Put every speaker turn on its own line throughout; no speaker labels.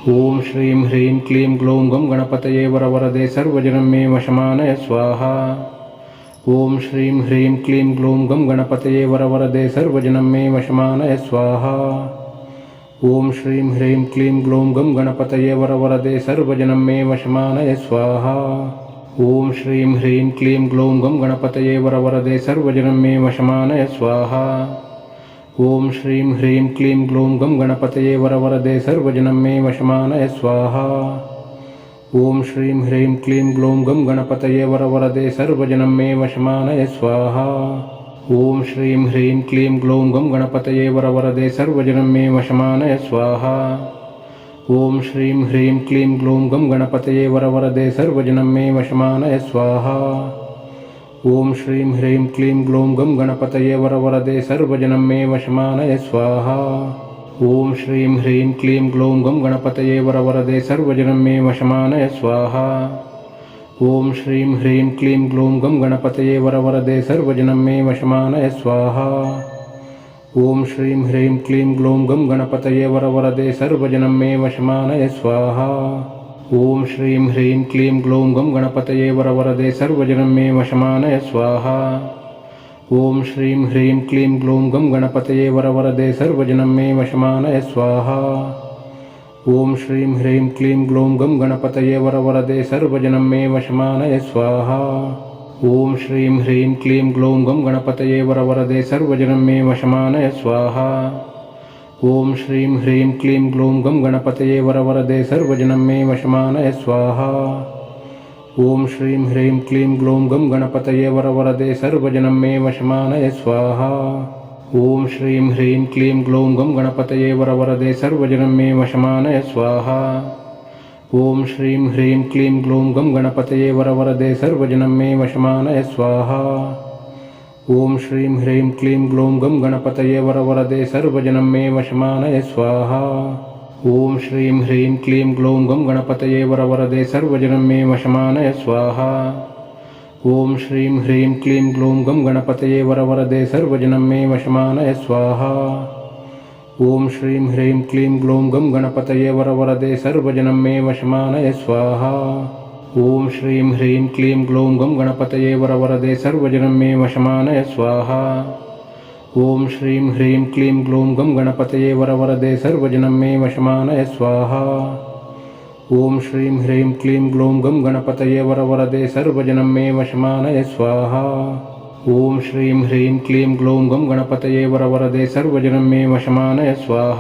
ओम श्रीं ह्रीं क्लीं ग्लौं गं गणपतये वरवरदे सर्वजनं मे वशमानय स्वाहा। ओम श्रीं ह्रीं क्लीं ग्लौं गं गणपतये वरवरदे सर्वजनं मे वशमानय स्वाहा। ओम श्रीं ह्रीं क्लीं ग्लौं गं गणपतये वरवरदे सर्वजनं मे वशमानय स्वाहा। ओम श्रीं ह्रीं क्लीं ग्लौं गं गणपतये वरवरदे सर्वजनं मे वशमानय स्वाहा। ओम श्रीं ह्रीं क्लीं ग्लौं गं गणपतये वरवरदे सर्वजनं मे वशमानय स्वाहा। ओम श्रीं ह्रीं क्लीं ग्लौं गं गणपतये वरवरदे सर्वजनं मे वशमानय स्वाहा। ओम श्रीं ह्रीं क्लीं ग्लौं गं गणपतये वरवरदे सर्वजनं मे वशमानय स्वाहा। ओम श्रीं ह्रीं क्लीं ग्लौं गं गणपतये वरवरदे सर्वजनं मे वशमानय स्वाहा। ओम श्रीं ह्रीं क्लीं ग्लौं गं गणपतये वरवरदे सर्वजनं मे वशमानय स्वाहा। ओम श्रीं ह्रीं क्लीं ग्लौं गं गणपतये वरवरदे सर्वजनं मे वशमानय स्वाहा। ओम श्रीं ह्रीं क्लीं ग्लौं गं गणपतये वरवरदे सर्वजनं मे वशमानय स्वाहा। ओम श्रीं ह्रीं क्लीं ग्लौं गं गणपतये वरवरदे सर्वजनं मे वशमानय स्वाहा। ओम श्रीं ह्रीं क्लीं ग्लौं गं गणपतये वरवरदे सर्वजनं मे वशमानय स्वाहा। ओम श्रीं ह्रीं क्लीं ग्लौं गं गणपतये वरवरदे सर्वजनं मे वशमानय स्वाहा। ओम श्रीं ह्रीं क्लीं ग्लौं गं गणपतये वरवरदे सर्वजनं मे वशमानय स्वाहा। ओम श्रीं ह्रीं क्लीं ग्लौं गं गणपतये वरवरदे सर्वजनं मे वशमानय स्वाहा। ओम श्रीं ह्रीं क्लीं ग्लौं गं गणपतये वरवरदे सर्वजनं मे वशमानय स्वाहा। ओम श्रीं ह्रीं क्लीं ग्लौं गं गणपतये वरवरदे सर्वजनं मे वशमानय स्वाहा। ओम श्रीं ह्रीं क्लीं ग्लौं गं गणपतये वरवरदे सर्वजनं मे वशमानय स्वाहा। ओम श्रीं ह्रीं क्लीं ग्लौं गं गणपतये वरवरदे सर्वजनं मे वशमानय स्वाहा। ओम श्रीं ह्रीं क्लीं ग्लौं गं गणपतये वरवरदे सर्वजनं मे वशमानय स्वाहा। ओम श्रीं ह्रीं क्लीं ग्लौं गं गणपतये वरवरदे सर्वजनं मे वशमानय स्वाहा। ओम श्रीं ह्रीं क्लीं ग्लौं गं गणपतये वरवरदे सर्वजनं मे वशमानय स्वाहा। ओम श्रीं ह्रीं क्लीं ग्लौं गं गणपतये वरवरदे सर्वजनं मे वशमानय स्वाहा। ओम श्रीं ह्रीं क्लीं ग्लौं गं गणपतये वरवरदे सर्वजनं मे वशमानय स्वाहा। ओम श्रीं ह्रीं क्लीं ग्लौं गं गणपतये वरवरदे सर्वजनं मे वशमानय स्वाहा। ओम श्रीं ह्रीं क्लीं ग्लौं गं गणपतये वरवरदे सर्वजनं मे वशमानय स्वाहा। ओम श्रीं ह्रीं क्लीं ग्लौं गं गणपतये वरवरदे सर्वजनं मे वशमानय स्वाहा। ओम श्रीं ह्रीं क्लीं ग्लौं गं गणपतये वरवरदे सर्वजनं मे वशमानय स्वाहा।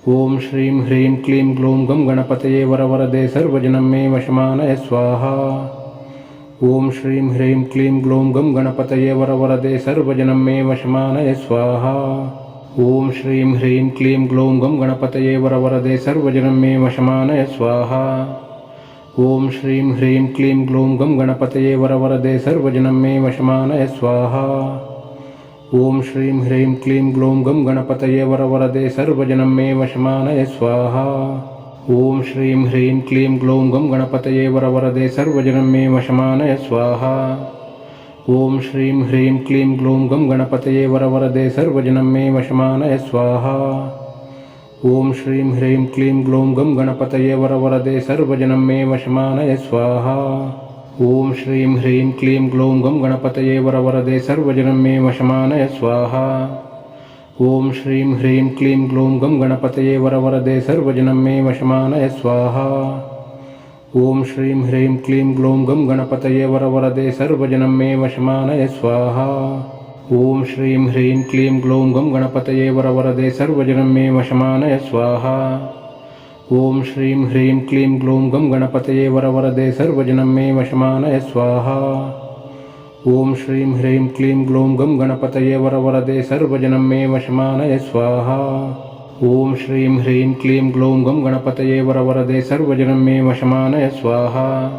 ओम श्रीं ह्रीं क्लीं ग्लौं गं गणपतये वरवरदे सर्वजनं मे वशमानय स्वाहा। ओम श्रीं ह्रीं क्लीं ग्लौं गं गणपतये वरवरदे सर्वजनं मे वशमानय स्वाहा। ओम श्रीं ह्रीं क्लीं ग्लौं गं गणपतये वरवरदे सर्वजनं मे वशमानय स्वाहा। ओम श्रीं ह्रीं क्लीं ग्लौं गं गणपतये वरवरदे सर्वजनं मे वशमानय स्वाहा। ओम श्रीं ह्रीं क्लीं ग्लौं गं गणपतये वरवरदे सर्वजनं मे वशमानय स्वाहा। ओम श्रीं ह्रीं क्लीं ग्लौं गं गणपतये वरवरदे सर्वजनं मे वशमानय स्वाहा। ओम श्रीं ह्रीं क्लीं ग्लौं गं गणपतये वरवरदे सर्वजनं मे वशमानय स्वाहा। ओम श्रीं ह्रीं क्लीं ग्लौं गं गणपतये वरवरदे सर्वजनं मे वशमानय स्वाहा। ओम श्रीं ह्रीं क्लीं ग्लौं गं गणपतये वरवरदे सर्वजनं मे वशमानय स्वाहा। ओम श्रीं ह्रीं क्लीं ग्लौं गं गणपतये वरवरदे सर्वजनं मे वशमानय स्वाहा। ओम श्रीं ह्रीं क्लीं ग्लौं गं गणपतये वरवरदे सर्वजनं मे वशमानय स्वाहा। ओम श्रीं ह्रीं क्लीं ग्लौं गं गणपतये वरवरदे सर्वजनं मे वशमानय स्वाहा। ओम श्रीं ह्रीं क्लीं ग्लौं गं गणपतये वरवरदे सर्वजनं मे वशमानय स्वाहा। ओम श्रीं ह्रीं क्लीं ग्लौं गं गणपतये वरवरदे सर्वजनं मे वशमानय स्वाहा।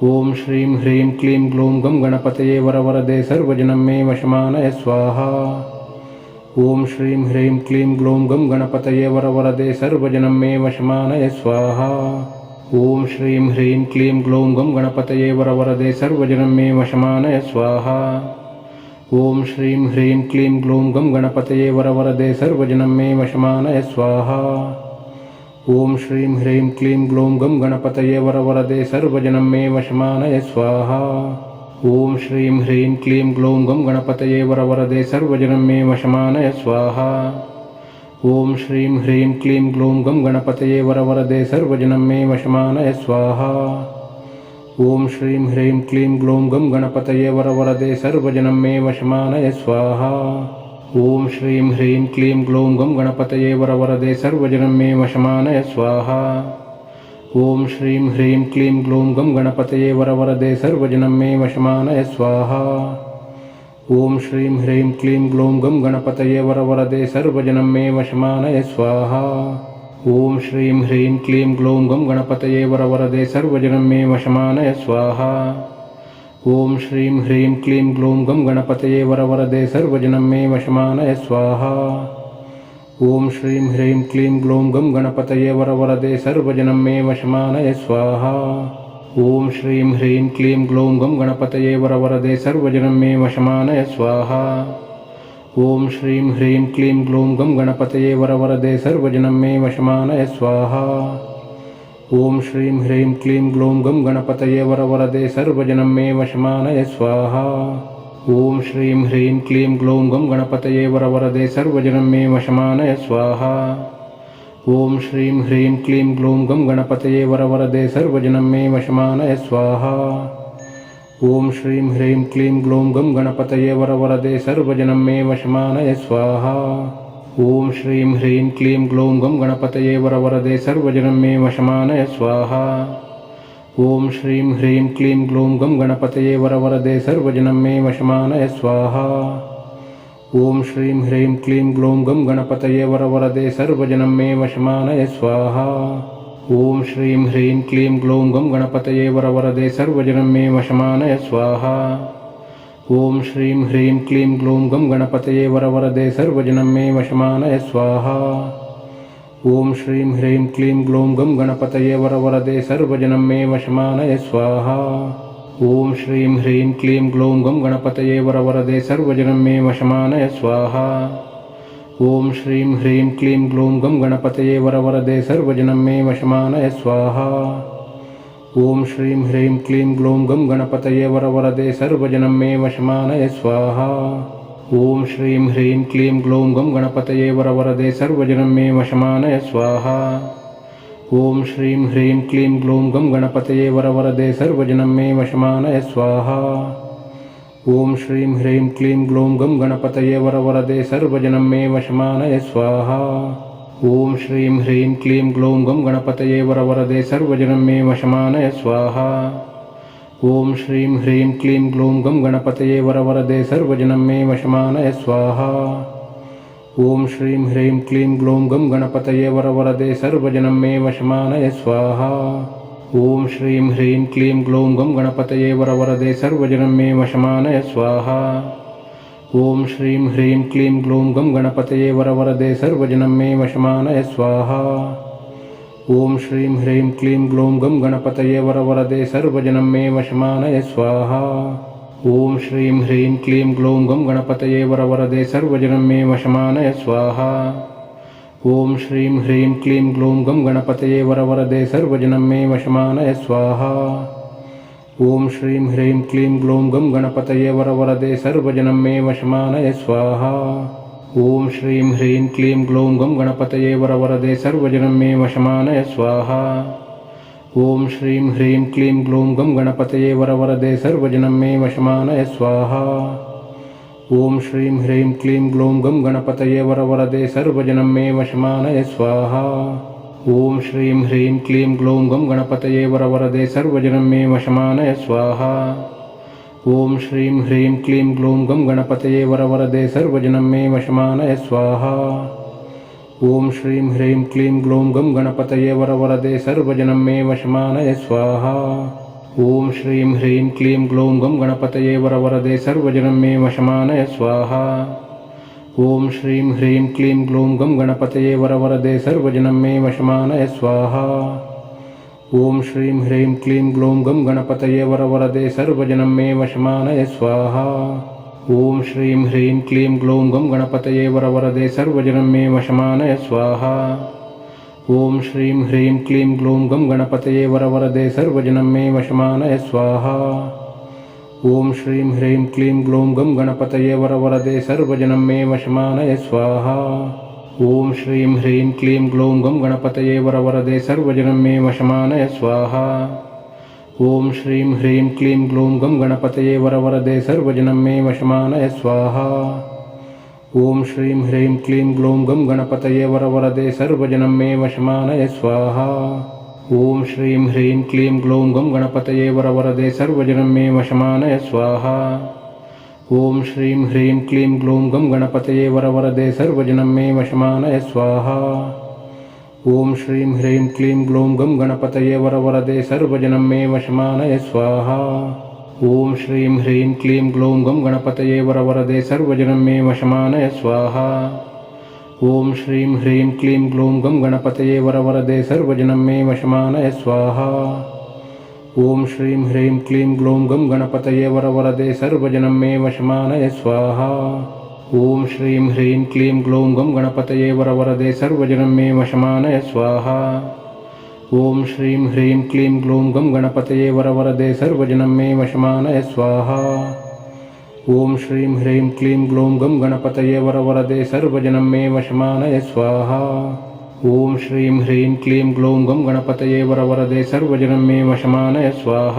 ओम श्रीं ह्रीं क्लीं ग्लौं गं गणपतये वरवरदे सर्वजनं मे वशमानय स्वाहा। ओम श्रीं ह्रीं क्लीं ग्लौं गं गणपतये वरवरदे सर्वजनं मे वशमानय स्वाहा। ओम श्रीं ह्रीं क्लीं ग्लौं गं गणपतये वरवरदे सर्वजनं मे वशमानय स्वाहा। ओम श्रीं ह्रीं क्लीं ग्लौं गं गणपतये वरवरदे सर्वजनं मे वशमानय स्वाहा। ಓಂ ಶ್ರೀಂ ಹ್ರೀಂ ಕ್ಲೀಂ ಗ್ಲೌಂ ಗಂ ಗಣಪತಯೇ ವರವರದೆ ಸರ್ವಜನಂ ಮೇ ವಶಮಾನಯ ಸ್ವಾಹಾ. ಓಂ ಶ್ರೀಂ ಹ್ರೀಂ ಕ್ಲೀಂ ಗ್ಲೌಂ ಗಂ ಗಣಪತಯೇ ವರವರದೆ ಸರ್ವಜನಂ ಮೇ ವಶಮಾನಯ ಸ್ವಾಹಾ. ಓಂ ಶ್ರೀಂ ಹ್ರೀಂ ಕ್ಲೀಂ ಗ್ಲೌಂ ಗಂ ಗಣಪತಯೇ ವರವರದೆ ಸರ್ವಜನಂ ಮೇ ವಶಮಾನಯ ಸ್ವಾಹಾ. ಓಂ ಶ್ರೀಂ ಹ್ರೀಂ ಕ್ಲೀಂ ಗ್ಲೌಂ ಗಂ ಗಣಪತಯೇ ವರವರದೆ ಸರ್ವಜನಂ ಮೇ ವಶಮಾನಯ ಸ್ವಾಹಾ. ಓಂ ಶ್ರೀಂ ಹ್ರೀಂ ಕ್ಲೀಂ ಗ್ಲೌಂ ಗಂ ಗಣಪತಯೇ ವರವರದೆ ಸರ್ವಜನಂ ಮೇ ವಶಮಾನಯ ಸ್ವಾಹಾ. ಓಂ ಶ್ರೀಂ ಹ್ರೀಂ ಕ್ಲೀಂ ಗ್ಲೌಂ ಗಂ ಗಣಪತಯೇ ವರವರದೆ ಸರ್ವಜನಂ ಮೇ ವಶಮಾನಯ ಸ್ವಾಹಾ. ಓಂ ಶ್ರೀಂ ಹ್ರೀಂ ಕ್ಲೀಂ ಗ್ಲೌಂ ಗಂ ಗಣಪತಯೇ ವರವರದೆ ಸರ್ವಜನಂ ಮೇ ವಶಮಾನಯ ಸ್ವಾಹಾ. ಓಂ ಶ್ರೀಂ ಹ್ರೀಂ ಕ್ಲೀಂ ಗ್ಲೌಂ ಗಂ ಗಣಪತಯೇ ವರವರದೆ ಸರ್ವಜನಂ ಮೇ ವಶಮಾನಯ ಸ್ವಾಹಾ. ಓಂ ಶ್ರೀಂ ಹ್ರೀಂ ಕ್ಲೀಂ ಗ್ಲೌಂ ಗಂ ಗಣಪತಯೇ ವರವರದೆ ಸರ್ವಜನಂ ಮೇ ವಶಮಾನಯ ಸ್ವಾಹಾ. ಓಂ ಶ್ರೀಂ ಹ್ರೀಂ ಕ್ಲೀಂ ಗ್ಲೌಂ ಗಂ ಗಣಪತಯೇ ವರವರದೆ ಸರ್ವಜನಂ ಮೇ ವಶಮಾನಯ ಸ್ವಾಹಾ. ಓಂ ಶ್ರೀಂ ಹ್ರೀಂ ಕ್ಲೀಂ ಗ್ಲೌಂ ಗಂ ಗಣಪತಯೇ ವರವರದೆ ಸರ್ವಜನಂ ಮೇ ವಶಮಾನಯ ಸ್ವಾಹಾ. ಓಂ ಶ್ರೀಂ ಹ್ರೀಂ ಕ್ಲೀಂ ಗ್ಲೌಂ ಗಂ ಗಣಪತಯೇ ವರವರದೆ ಸರ್ವಜನಂ ಮೇ ವಶಮಾನಯ ಸ್ವಾಹಾ. ಓಂ ಶ್ರೀಂ ಹ್ರೀಂ ಕ್ಲೀಂ ಗ್ಲೌಂ ಗಂ ಗಣಪತಯೇ ವರವರದೆ ಸರ್ವಜನಂ ಮೇ ವಶಮಾನಯ ಸ್ವಾಹಾ. ಓಂ ಶ್ರೀಂ ಹ್ರೀಂ ಕ್ಲೀಂ ಗ್ಲೌಂ ಗಂ ಗಣಪತಯೇ ವರವರದೆ ಸರ್ವಜನಂ ಮೇ ವಶಮಾನಯ ಸ್ವಾಹಾ. ಓಂ ಶ್ರೀಂ ಹ್ರೀಂ ಕ್ಲೀಂ ಗ್ಲೌಂ ಗಂ ಗಣಪತಯೇ ವರವರದೆ ಸರ್ವಜನಂ ಮೇ ವಶಮಾನಯ ಸ್ವಾಹಾ. ಓಂ ಶ್ರೀಂ ಹ್ರೀಂ ಕ್ಲೀಂ ಗ್ಲೌಂ ಗಂ ಗಣಪತಯೇ ವರವರದೆ ಸರ್ವಜನಂ ಮೇ ವಶಮಾನಯ ಸ್ವಾಹಾ. ಓಂ ಶ್ರೀಂ ಹ್ರೀಂ ಕ್ಲೀಂ ಗ್ಲೌಂ ಗಂ ಗಣಪತಯೇ ವರವರದೆ ಸರ್ವಜನಂ ಮೇ ವಶಮಾನಯ ಸ್ವಾಹಾ. ಓಂ ಶ್ರೀಂ ಹ್ರೀಂ ಕ್ಲೀಂ ಗ್ಲೌಂ ಗಂ ಗಣಪತಯೇ ವರವರದೆ ಸರ್ವಜನಂ ಮೇ ವಶಮಾನಯ ಸ್ವಾಹಾ. ಓಂ ಶ್ರೀಂ ಹ್ರೀಂ ಕ್ಲೀಂ ಗ್ಲೌಂ ಗಂ ಗಣಪತಯೇ ವರವರದೆ ಸರ್ವಜನಂ ಮೇ ವಶಮಾನಯ ಸ್ವಾಹಾ. ಓಂ ಶ್ರೀಂ ಹ್ರೀಂ ಕ್ಲೀಂ ಗ್ಲೌಂ ಗಂ ಗಣಪತಯೇ ವರವರದೆ ಸರ್ವಜನಂ ಮೇ ವಶಮಾನಯ ಸ್ವಾಹಾ. ಓಂ ಶ್ರೀಂ ಹ್ರೀಂ ಕ್ಲೀಂ ಗ್ಲೌಂ ಗಂ ಗಣಪತಯೇ ವರವರದೆ ಸರ್ವಜನಂ ಮೇ ವಶಮಾನಯ ಸ್ವಾಹಾ. ಓಂ ಶ್ರೀಂ ಹ್ರೀಂ ಕ್ಲೀಂ ಗ್ಲೌಂ ಗಂ ಗಣಪತಯೇ ವರವರದೆ ಸರ್ವಜನಂ ಮೇ ವಶಮಾನಯ ಸ್ವಾಹಾ. ಓಂ ಶ್ರೀಂ ಹ್ರೀಂ ಕ್ಲೀಂ ಗ್ಲೌಂ ಗಂ ಗಣಪತಯೇ ವರವರದೆ ಸರ್ವಜನಂ ಮೇ ವಶಮಾನಯ ಸ್ವಾಹಾ. ಓಂ ಶ್ರೀಂ ಹ್ರೀಂ ಕ್ಲೀಂ ಗ್ಲೌಂ ಗಂ ಗಣಪತಯೇ ವರವರದೆ ಸರ್ವಜನಂ ಮೇ ವಶಮಾನಯ ಸ್ವಾಹಾ. ಓಂ ಶ್ರೀಂ ಹ್ರೀಂ ಕ್ಲೀಂ ಗ್ಲೌಂ ಗಂ ಗಣಪತಯೇ ವರವರದೆ ಸರ್ವಜನಂ ಮೇ ವಶಮಾನಯ ಸ್ವಾಹಾ. ಓಂ ಶ್ರೀಂ ಹ್ರೀಂ ಕ್ಲೀಂ ಗ್ಲೌಂ ಗಂ ಗಣಪತಯೇ ವರವರದೆ ಸರ್ವಜನಂ ಮೇ ವಶಮಾನಯ ಸ್ವಾಹಾ. ಓಂ ಶ್ರೀಂ ಹ್ರೀಂ ಕ್ಲೀಂ ಗ್ಲೌಂ ಗಂ ಗಣಪತಯೇ ವರವರದೆ ಸರ್ವಜನಂ ಮೇ ವಶಮಾನಯ ಸ್ವಾಹಾ. ಓಂ ಶ್ರೀಂ ಹ್ರೀಂ ಕ್ಲೀಂ ಗ್ಲೌಂ ಗಂ ಗಣಪತಯೇ ವರವರದೆ ಸರ್ವಜನಂ ಮೇ ವಶಮಾನಯ ಸ್ವಾಹಾ. ಓಂ ಶ್ರೀಂ ಹ್ರೀಂ ಕ್ಲೀಂ ಗ್ಲೌಂ ಗಂ ಗಣಪತಯೇ ವರವರದೆ ಸರ್ವಜನಂ ಮೇ ವಶಮಾನಯ ಸ್ವಾಹಾ. ಓಂ ಶ್ರೀಂ ಹ್ರೀಂ ಕ್ಲೀಂ ಗ್ಲೌಂ ಗಂ ಗಣಪತಯೇ ವರವರದೆ ಸರ್ವಜನಂ ಮೇ ವಶಮಾನಯ ಸ್ವಾಹಾ. ಓಂ ಶ್ರೀಂ ಹ್ರೀಂ ಕ್ಲೀಂ ಗ್ಲೌಂ ಗಂ ಗಣಪತಯೇ ವರವರದೆ ಸರ್ವಜನಂ ಮೇ ವಶಮಾನಯ ಸ್ವಾಹಾ. ಓಂ ಶ್ರೀಂ ಹ್ರೀಂ ಕ್ಲೀಂ ಗ್ಲೌಂ ಗಂ ಗಣಪತಯೇ ವರವರದೆ ಸರ್ವಜನಂ ಮೇ ವಶಮಾನಯ ಸ್ವಾಹಾ. ಓಂ ಶ್ರೀಂ ಹ್ರೀಂ ಕ್ಲೀಂ ಗ್ಲೌಂ ಗಂ ಗಣಪತಯೇ ವರವರದೆ ಸರ್ವಜನಂ ಮೇ ವಶಮಾನಯ ಸ್ವಾಹಾ. ಓಂ ಶ್ರೀಂ ಹ್ರೀಂ ಕ್ಲೀಂ ಗ್ಲೌಂ ಗಂ ಗಣಪತಯೇ ವರವರದೆ ಸರ್ವಜನಂ ಮೇ ವಶಮಾನಯ ಸ್ವಾಹಾ. ಓಂ ಶ್ರೀಂ ಹ್ರೀಂ ಕ್ಲೀಂ ಗ್ಲೌಂ ಗಂ ಗಣಪತಯೇ ವರವರದೆ ಸರ್ವಜನಂ ಮೇ ವಶಮಾನಯ ಸ್ವಾಹಾ. ಓಂ ಶ್ರೀಂ ಹ್ರೀಂ ಕ್ಲೀಂ ಗ್ಲೌಂ ಗಂ ಗಣಪತಯೇ ವರವರದೆ ಸರ್ವಜನಂ ಮೇ ವಶಮಾನಯ ಸ್ವಾಹಾ. ಓಂ ಶ್ರೀಂ ಹ್ರೀಂ ಕ್ಲೀಂ ಗ್ಲೌಂ ಗಂ ಗಣಪತಯೇ ವರವರದೆ ಸರ್ವಜನಂ ಮೇ ವಶಮಾನಯ ಸ್ವಾಹಾ. ಓಂ ಶ್ರೀಂ ಹ್ರೀಂ ಕ್ಲೀಂ ಗ್ಲೌಂ ಗಂ ಗಣಪತಯೇ ವರವರದೆ ಸರ್ವಜನಂ ಮೇ ವಶಮಾನಯ ಸ್ವಾಹಾ. ಓಂ ಶ್ರೀಂ ಹ್ರೀಂ ಕ್ಲೀಂ ಗ್ಲೌಂ ಗಂ ಗಣಪತಯೇ ವರವರದೆ ಸರ್ವಜನಂ ಮೇ ವಶಮಾನಯ ಸ್ವಾಹಾ. ಓಂ ಶ್ರೀಂ ಹ್ರೀಂ ಕ್ಲೀಂ ಗ್ಲೌಂ ಗಂ ಗಣಪತಯೇ ವರವರದೆ ಸರ್ವಜನಂ ಮೇ ವಶಮಾನಯ ಸ್ವಾಹಾ. ಓಂ ಶ್ರೀಂ ಹ್ರೀಂ ಕ್ಲೀಂ ಗ್ಲೌಂ ಗಂ ಗಣಪತಯೇ ವರವರದೆ ಸರ್ವಜನಂ ಮೇ ವಶಮಾನಯ ಸ್ವಾಹಾ. ಓಂ ಶ್ರೀಂ ಹ್ರೀಂ ಕ್ಲೀಂ ಗ್ಲೌಂ ಗಂ ಗಣಪತಯೇ ವರವರದೆ ಸರ್ವಜನಂ ಮೇ ವಶಮಾನಯ ಸ್ವಾಹಾ. ಓಂ ಶ್ರೀಂ ಹ್ರೀಂ ಕ್ಲೀಂ ಗ್ಲೌಂ ಗಂ ಗಣಪತಯೇ ವರವರದೆ ಸರ್ವಜನಂ ಮೇ ವಶಮಾನಯ ಸ್ವಾಹಾ. ಓಂ ಶ್ರೀಂ ಹ್ರೀಂ ಕ್ಲೀಂ ಗ್ಲೌಂ ಗಂ ಗಣಪತಯೇ ವರವರದೆ ಸರ್ವಜನಂ ಮೇ ವಶಮಾನಯ ಸ್ವಾಹಾ. ಓಂ ಶ್ರೀಂ ಹ್ರೀಂ ಕ್ಲೀಂ ಗ್ಲೌಂ ಗಂ ಗಣಪತಯೇ ವರವರದೆ ಸರ್ವಜನಂ ಮೇ ವಶಮಾನಯ ಸ್ವಾಹಾ. ಓಂ ಶ್ರೀಂ ಹ್ರೀಂ ಕ್ಲೀಂ ಗ್ಲೌಂ ಗಂ ಗಣಪತಯೇ ವರವರದೆ ಸರ್ವಜನಂ ಮೇ ವಶಮಾನಯ ಸ್ವಾಹಾ. ಓಂ ಶ್ರೀಂ ಹ್ರೀಂ ಕ್ಲೀಂ ಗ್ಲೌಂ ಗಂ ಗಣಪತಯೇ ವರವರದೆ ಸರ್ವಜನಂ ಮೇ ವಶಮಾನಯ ಸ್ವಾಹಾ. ಓಂ ಶ್ರೀಂ ಹ್ರೀಂ ಕ್ಲೀಂ ಗ್ಲೂಂ ಗಂ ಗಣಪತಯೇ ವರವರದೆ ಸರ್ವಜನಂ ಮೇ ವಶಮಾನಯ ಸ್ವಾಹ. ಓಂ ಶ್ರೀಂ ಹ್ರೀಂ ಕ್ಲೀಂ ಗ್ಲೂಂ ಗಂ ಗಣಪತಯೇ ವರವರದೆ ಸರ್ವಜನಂ ಮೇ ವಶಮಾನಯ ಸ್ವಾಹ. ಓಂ ಶ್ರೀಂ ಹ್ರೀಂ ಕ್ಲೀಂ ಗ್ಲೂಂ ಗಂ ಗಣಪತಯೇ ವರವರದೆ ಸರ್ವಜನಂ ಮೇ ವಶಮಾನಯ ಸ್ವಾಹ. ಓಂ ಶ್ರೀಂ ಹ್ರೀಂ ಕ್ಲೀಂ ಗ್ಲೂಂ ಗಂ ಗಣಪತಯೇ ವರವರದೆ ಸರ್ವಜನಂ ಮೇ ವಶಮಾನಯ ಸ್ವಾಹ. ಓಂ ಶ್ರೀಂ ಹ್ರೀಂ ಕ್ಲೀಂ ಗ್ಲೂಂ ಗಂ ಗಣಪತಯೇ ವರವರದೆ ಸರ್ವಜನಂ ಮೇ ವಶಮಾನಯ ಸ್ವಾಹ. ಓಂ ಶ್ರೀಂ ಹ್ರೀಂ ಕ್ಲೀಂ ಗ್ಲೂಂ ಗಂ ಗಣಪತಯೇ ವರವರದೆ ಸರ್ವಜನಂ ಮೇ ವಶಮಾನಯ ಸ್ವಾಹ. ಓಂ ಶ್ರೀಂ ಹ್ರೀಂ ಕ್ಲೀಂ ಗ್ಲೂಂ ಗಂ ಗಣಪತಯೇ ವರವರದೆ ಸರ್ವಜನಂ ಮೇ ವಶಮಾನಯ ಸ್ವಾಹ. ಓಂ ಶ್ರೀಂ ಹ್ರೀಂ ಕ್ಲೀಂ ಗ್ಲೂಂ ಗಂ ಗಣಪತಯೇ ವರವರದೆ ಸರ್ವಜನಂ ಮೇ ವಶಮಾನಯ ಸ್ವಾಹ. ಓಂ ಶ್ರೀಂ ಹ್ರೀಂ ಕ್ಲೀಂ ಗ್ಲೂಂ ಗಂ ಗಣಪತಯೇ ವರವರದೆ ಸರ್ವಜನಂ ಮೇ ವಶಮಾನಯ ಸ್ವಾಹ. ಓಂ ಶ್ರೀಂ ಹ್ರೀಂ ಕ್ಲೀಂ ಗ್ಲೂಂ ಗಂ ಗಣಪತಯೇ ವರವರದೆ ಸರ್ವಜನಂ ಮೇ ವಶಮಾನಯ ಸ್ವಾಹ. ಓಂ ಶ್ರೀಂ ಹ್ರೀಂ ಕ್ಲೀಂ ಗ್ಲೂಂ ಗಂ ಗಣಪತಯೇ ವರವರದೆ ಸರ್ವಜನಂ ಮೇ ವಶಮಾನಯ ಸ್ವಾಹ. ಓಂ ಶ್ರೀಂ ಹ್ರೀಂ ಕ್ಲೀಂ ಗ್ಲೂಂ ಗಂ ಗಣಪತಯೇ ವರವರದೆ ಸರ್ವಜನಂ ಮೇ ವಶಮಾನಯ ಸ್ವಾಹ. ಓಂ ಶ್ರೀಂ ಹ್ರೀಂ ಕ್ಲೀಂ ಗ್ಲೂಂ ಗಂ ಗಣಪತಯೇ ವರವರದೆ ಸರ್ವಜನಂ ಮೇ ವಶಮಾನಯ ಸ್ವಾಹ. ಓಂ ಶ್ರೀಂ ಹ್ರೀಂ ಕ್ಲೀಂ ಗ್ಲೂಂ ಗಂ ಗಣಪತಯೇ ವರವರದೆ ಸರ್ವಜನಂ ಮೇ ವಶಮಾನಯ ಸ್ವಾಹ. ಓಂ ಶ್ರೀಂ ಹ್ರೀಂ ಕ್ಲೀಂ ಗ್ಲೂಂ ಗಂ ಗಣಪತಯೇ ವರವರದೆ ಸರ್ವಜನಂ ಮೇ ವಶಮಾನಯ ಸ್ವಾಹ.